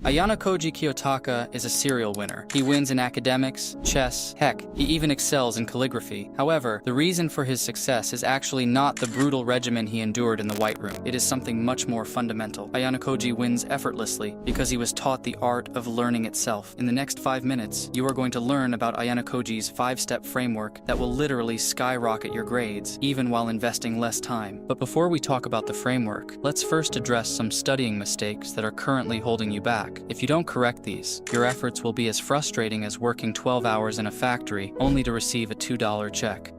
Ayanokoji KIYOTAKA is a serial winner. He wins in academics, chess, heck, he even excels in calligraphy. However, the reason for his success is actually not the brutal regimen he endured in the White Room. It is something much more fundamental. Ayanokoji wins effortlessly because he was taught the art of learning itself. In the next 5 minutes, you are going to learn about Ayanokoji's 5-step framework that will literally skyrocket your grades, even while investing less time. But before we talk about the framework, let's first address some studying mistakes that are currently holding you back. If you don't correct these, your efforts will be as frustrating as working 12 hours in a factory only to receive a $2 check.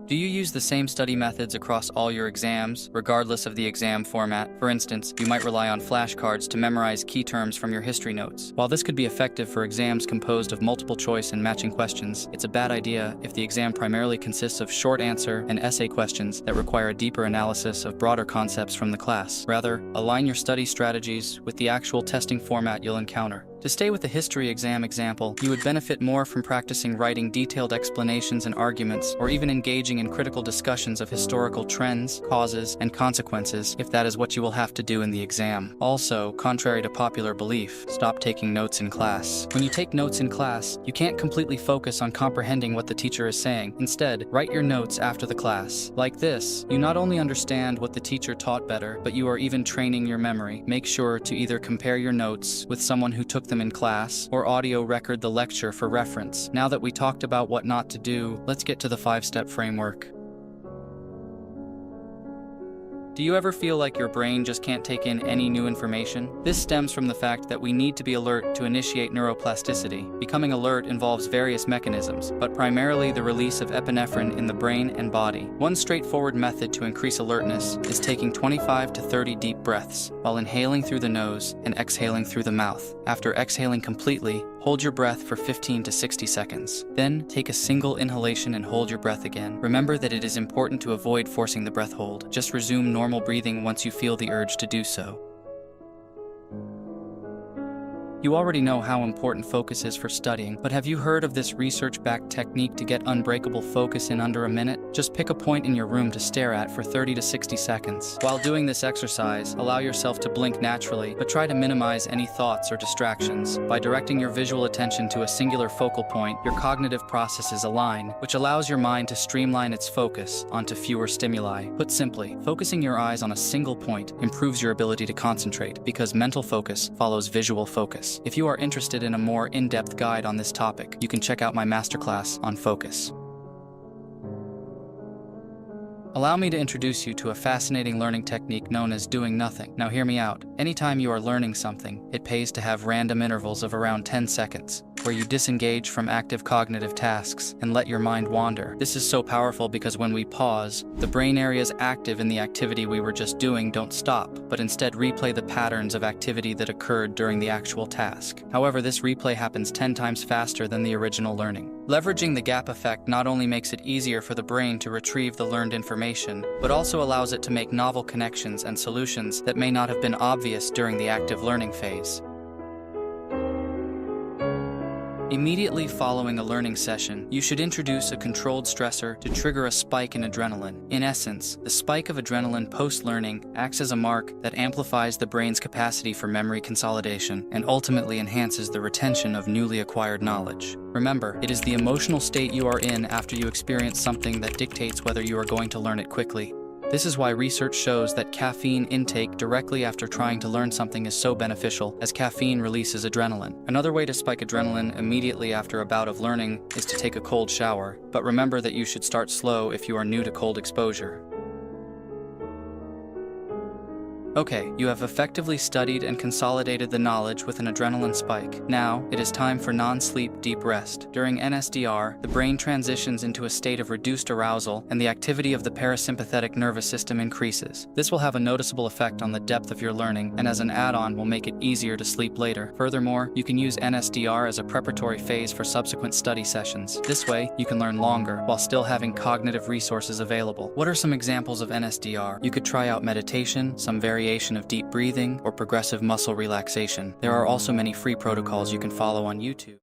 Do you use the same study methods across all your exams, regardless of the exam format? For instance, you might rely on flashcards to memorize key terms from your history notes. While this could be effective for exams composed of multiple choice and matching questions, it's a bad idea if the exam primarily consists of short answer and essay questions that require a deeper analysis of broader concepts from the class. Rather, align your study strategies with the actual testing format you'll encounter. To stay with the history exam example, you would benefit more from practicing writing detailed explanations and arguments, or even engaging in critical discussions of historical trends, causes, and consequences if that is what you will have to do in the exam. Also, contrary to popular belief, stop taking notes in class. When you take notes in class, you can't completely focus on comprehending what the teacher is saying. Instead, write your notes after the class. Like this, you not only understand what the teacher taught better, but you are even training your memory. Make sure to either compare your notes with someone who took them in class, or audio record the lecture for reference. Now that we talked about what not to do, let's get to the 5-step framework. Do you ever feel like your brain just can't take in any new information? This stems from the fact that we need to be alert to initiate neuroplasticity. Becoming alert involves various mechanisms, but primarily the release of epinephrine in the brain and body. One straightforward method to increase alertness is taking 25 to 30 deep breaths, while inhaling through the nose and exhaling through the mouth. After exhaling completely, hold your breath for 15 to 60 seconds. Then, take a single inhalation and hold your breath again. Remember that it is important to avoid forcing the breath hold. Just resume normal breathing once you feel the urge to do so. You already know how important focus is for studying, but have you heard of this research-backed technique to get unbreakable focus in under a minute? Just pick a point in your room to stare at for 30 to 60 seconds. While doing this exercise, allow yourself to blink naturally, but try to minimize any thoughts or distractions. By directing your visual attention to a singular focal point, your cognitive processes align, which allows your mind to streamline its focus onto fewer stimuli. Put simply, focusing your eyes on a single point improves your ability to concentrate, because mental focus follows visual focus. If you are interested in a more in-depth guide on this topic, you can check out my masterclass on focus. Allow me to introduce you to a fascinating learning technique known as doing nothing. Now hear me out. Anytime you are learning something, it pays to have random intervals of around 10 seconds, where you disengage from active cognitive tasks and let your mind wander. This is so powerful because when we pause, the brain areas active in the activity we were just doing don't stop, but instead replay the patterns of activity that occurred during the actual task. However, this replay happens 10 times faster than the original learning. Leveraging the gap effect not only makes it easier for the brain to retrieve the learned information, but also allows it to make novel connections and solutions that may not have been obvious during the active learning phase. Immediately following a learning session, you should introduce a controlled stressor to trigger a spike in adrenaline. In essence, the spike of adrenaline post-learning acts as a mark that amplifies the brain's capacity for memory consolidation and ultimately enhances the retention of newly acquired knowledge. Remember, it is the emotional state you are in after you experience something that dictates whether you are going to learn it quickly. This is why research shows that caffeine intake directly after trying to learn something is so beneficial, as caffeine releases adrenaline. Another way to spike adrenaline immediately after a bout of learning is to take a cold shower, but remember that you should start slow if you are new to cold exposure. Okay, you have effectively studied and consolidated the knowledge with an adrenaline spike. Now, it is time for non-sleep deep rest. During NSDR, the brain transitions into a state of reduced arousal, and the activity of the parasympathetic nervous system increases. This will have a noticeable effect on the depth of your learning, and as an add-on will make it easier to sleep later. Furthermore, you can use NSDR as a preparatory phase for subsequent study sessions. This way, you can learn longer, while still having cognitive resources available. What are some examples of NSDR? You could try out meditation, some variation of deep breathing, or progressive muscle relaxation. There are also many free protocols you can follow on YouTube.